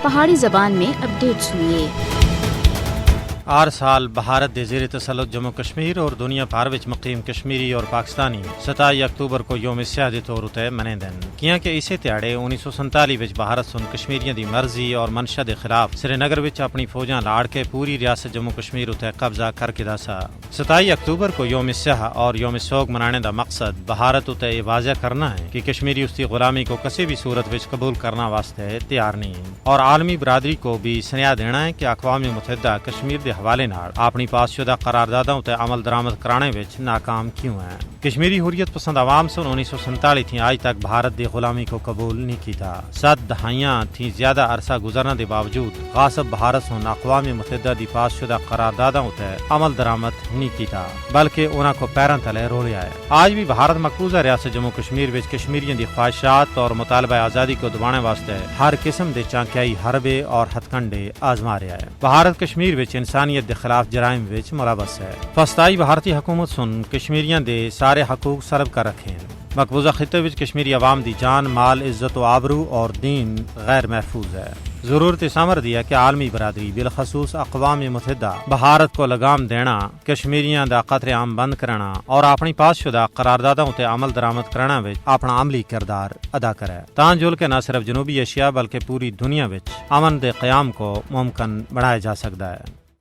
پہاڑی زبان میں اپڈیٹ سنیے۔ ہر سال بھارت دے زیر تسلط جموں کشمیر اور دنیا بھر وچ مقیم کشمیری اور پاکستانی 27 اکتوبر کو یوم سیاہ دے طور تے منیندے ہیں، کیونکہ اسی تہاڑے 1947 وچ بھارت سن کشمیریاں دی مرضی اور منشا دے خلاف سری نگر وچ اپنی فوجاں لاڑ کے پوری ریاست جموں کشمیر تے قبضہ کر کے دا سا۔ 27 اکتوبر کو یوم سیاہ اور یوم سوگ منانے دا مقصد بھارت تے یہ واضح کرنا ہے کہ کشمیری اس کی غلامی کو کسی بھی صورت وچ قبول کرنا واسطے تیار نہیں ہے، اور عالمی برادری کو بھی سنیا دینا ہے کہ اقوام متحدہ کشمیر دے حوالے نال اپنی پاس شدہ قراردادوں تے عمل درآمد کرانے وچ ناکام کیوں ہیں۔ کشمیری حریت پسند عوام سن 1947 تھی آج تک بھارت دی غلامی کو قبول نہیں کیتا۔ 7 دہائیاں تھی زیادہ عرصہ گزرنے دے باوجود غاصب بھارت سن اقوام متحدہ دی پاس شدہ قراردادوں تے عمل درآمد نہیں کیتا، بلکہ انہاں کو پیراں تلے رولیا ہے۔ آج بھی بھارت مقبوضہ ریاست جموں کشمیر وچ کشمیریوں دی خواہشات اور مطالبہ آزادی کو دبانے واسطے ہر قسم دے چانکیائی حربے اور ہتھ کنڈے آزما رہا ہے۔ بھارت کشمیر وچ انسانیت دے خلاف جرائم وچ ملوث ہے۔ فسطائی بھارتی حکومت سن کشمیریاں دے سارے حقوق سلب کر رکھے ہیں۔ مقبوضہ خطے وچ کشمیری عوام دی جان، مال، عزت و آبرو اور دین غیر محفوظ ہے۔ ضرورت سامر دیا کہ عالمی برادری بالخصوص اقوام متحدہ بھارت کو لگام دینا، کشمیریاں دا قتل عام بند کرنا اور اپنی پاس شدہ قراردادوں تے عمل درآمد کرنا وچ اپنا عملی کردار ادا کرے، تاں جو کہ نہ صرف جنوبی ایشیا بلکہ پوری دنیا وچ امن دے قیام کو ممکن بنایا جا سکتا ہے۔